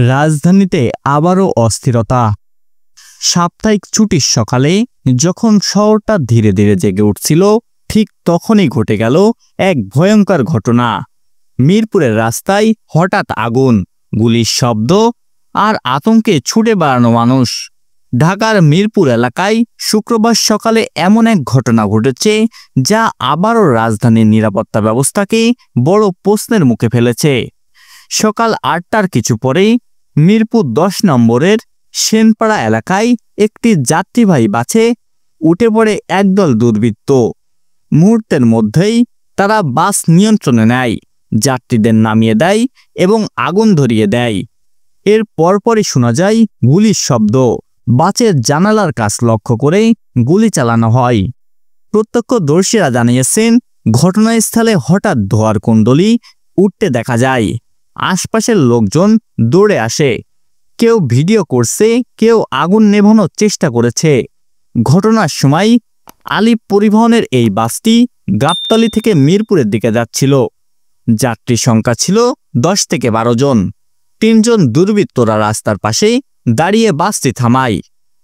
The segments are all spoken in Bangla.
রাজধানীতে আবারও অস্থিরতা। সাপ্তাহিক ছুটির সকালে যখন শহরটা ধীরে ধীরে জেগে উঠছিল, ঠিক তখনই ঘটে গেল এক ভয়ঙ্কর ঘটনা। মিরপুরের রাস্তায় হঠাৎ আগুন, গুলির শব্দ আর আতঙ্কে ছুটে বেড়ানো মানুষ। ঢাকার মিরপুর এলাকায় শুক্রবার সকালে এমন এক ঘটনা ঘটেছে যা আবারও রাজধানীর নিরাপত্তা ব্যবস্থাকে বড় প্রশ্নের মুখে ফেলেছে। সকাল ৮টার কিছু পরেই মিরপুর ১০ নম্বরের সেনপাড়া এলাকায় একটি যাত্রীবাহী বাসে উঠে পড়ে একদল দুর্বৃত্ত। মুহূর্তের মধ্যেই তারা বাস নিয়ন্ত্রণে নেয়, যাত্রীদের নামিয়ে দেয় এবং আগুন ধরিয়ে দেয়। এর পরপরই শোনা যায় গুলির শব্দ। বাসের জানালার কাছ লক্ষ্য করে গুলি চালানো হয়। প্রত্যক্ষদর্শীরা জানিয়েছেন, ঘটনাস্থলে হঠাৎ ধোঁয়ার কুণ্ডলী উঠতে দেখা যায়। আশপাশের লোকজন দৌড়ে আসে, কেউ ভিডিও করছে, কেউ আগুন নেভানোর চেষ্টা করেছে। ঘটনার সময় আলিপ পরিবহনের এই বাসটি গাবতলী থেকে মিরপুরের দিকে যাচ্ছিল। যাত্রী সংখ্যা ছিল ১০ থেকে ১২ জন। ৩ জন দুর্বৃত্তরা রাস্তার পাশে দাঁড়িয়ে বাসটি থামায়।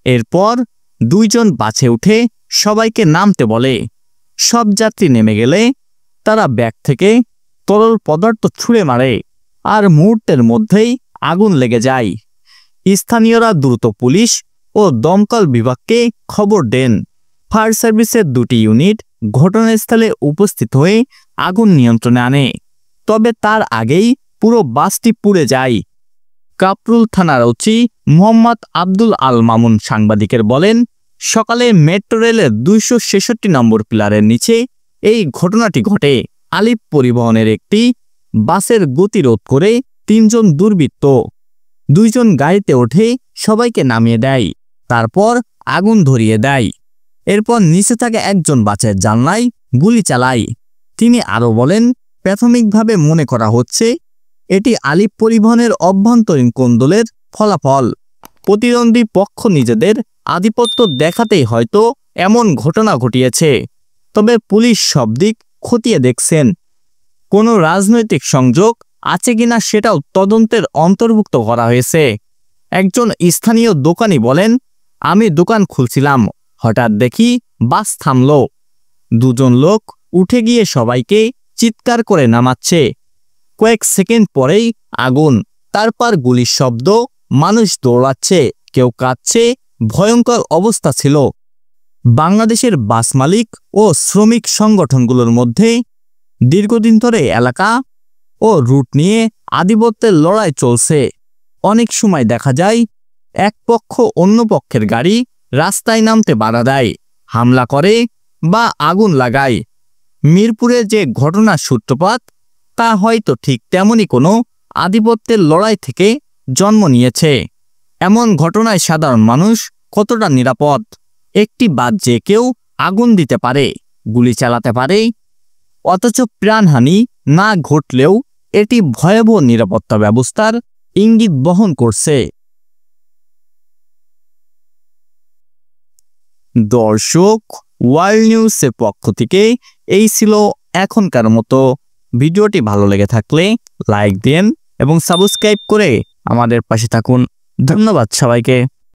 এরপর ২ জন বাসে উঠে সবাইকে নামতে বলে। সব যাত্রী নেমে গেলে তারা ব্যাগ থেকে তরল পদার্থ ছুঁড়ে মারে, আর মুহূর্তের মধ্যেই আগুন লেগে যায়। স্থানীয়রা দ্রুত পুলিশ ও দমকল বিভাগকে খবর দেন। ফায়ার সার্ভিসের ২টি ইউনিট ঘটনাস্থলে উপস্থিত হয়ে আগুন নিয়ন্ত্রণে আনে। তবে তার আগেই পুরো বাসটি পুড়ে যায়। কাপরুল থানার ওসি মোহাম্মদ আব্দুল আল মামুন সাংবাদিকের বলেন, সকালে মেট্রো রেলের ২৬৬ নম্বর পিলারের নিচে এই ঘটনাটি ঘটে। আলিপ পরিবহনের একটি বাসের গতিরোধ করে ৩ জন দুর্বৃত্ত ২ জন গাড়িতে ওঠে সবাইকে নামিয়ে দেয়, তারপর আগুন ধরিয়ে দেয়। এরপর নিচে থাকা একজন বাসের জানলায় গুলি চালায়। তিনি আরও বলেন, প্রাথমিকভাবে মনে করা হচ্ছে এটি আলিপ পরিবহনের অভ্যন্তরীণ কোন্দলের ফলাফল। প্রতিদ্বন্দ্বী পক্ষ নিজেদের আধিপত্য দেখাতেই হয়তো এমন ঘটনা ঘটিয়েছে। তবে পুলিশ সব দিক খতিয়ে দেখছেন। কোনো রাজনৈতিক সংযোগ আছে কিনা সেটাও তদন্তের অন্তর্ভুক্ত করা হয়েছে। একজন স্থানীয় দোকানি বলেন, আমি দোকান খুলছিলাম, হঠাৎ দেখি বাস থামল। ২ জন লোক উঠে গিয়ে সবাইকে চিৎকার করে নামাচ্ছে। কয়েক সেকেন্ড পরেই আগুন, তারপর গুলির শব্দ, মানুষ দৌড়াচ্ছে, কেউ কাঁদছে। ভয়ঙ্কর অবস্থা ছিল। বাংলাদেশের বাস মালিক ও শ্রমিক সংগঠনগুলোর মধ্যে দীর্ঘদিন ধরে এলাকা ও রুট নিয়ে আধিপত্যের লড়াই চলছে। অনেক সময় দেখা যায় এক পক্ষ অন্য পক্ষের গাড়ি রাস্তায় নামতে বাধা দেয়, হামলা করে বা আগুন লাগায়। মিরপুরে যে ঘটনার সূত্রপাত, তা হয়তো ঠিক তেমনই কোনো আধিপত্যের লড়াই থেকে জন্ম নিয়েছে। এমন ঘটনায় সাধারণ মানুষ কতটা নিরাপদ? একটি বাস যে কেউ আগুন দিতে পারে, গুলি চালাতে পারে, অথচ প্রাণহানি না ঘটলেও এটি ভয়াবহ নিরাপত্তা ব্যবস্থার ইঙ্গিত বহন করছে। দর্শক, ওয়ার্ল্ড নিউজের পক্ষ থেকে এই ছিল এখনকার মতো। ভিডিওটি ভালো লেগে থাকলে লাইক দিন এবং সাবস্ক্রাইব করে আমাদের পাশে থাকুন। ধন্যবাদ সবাইকে।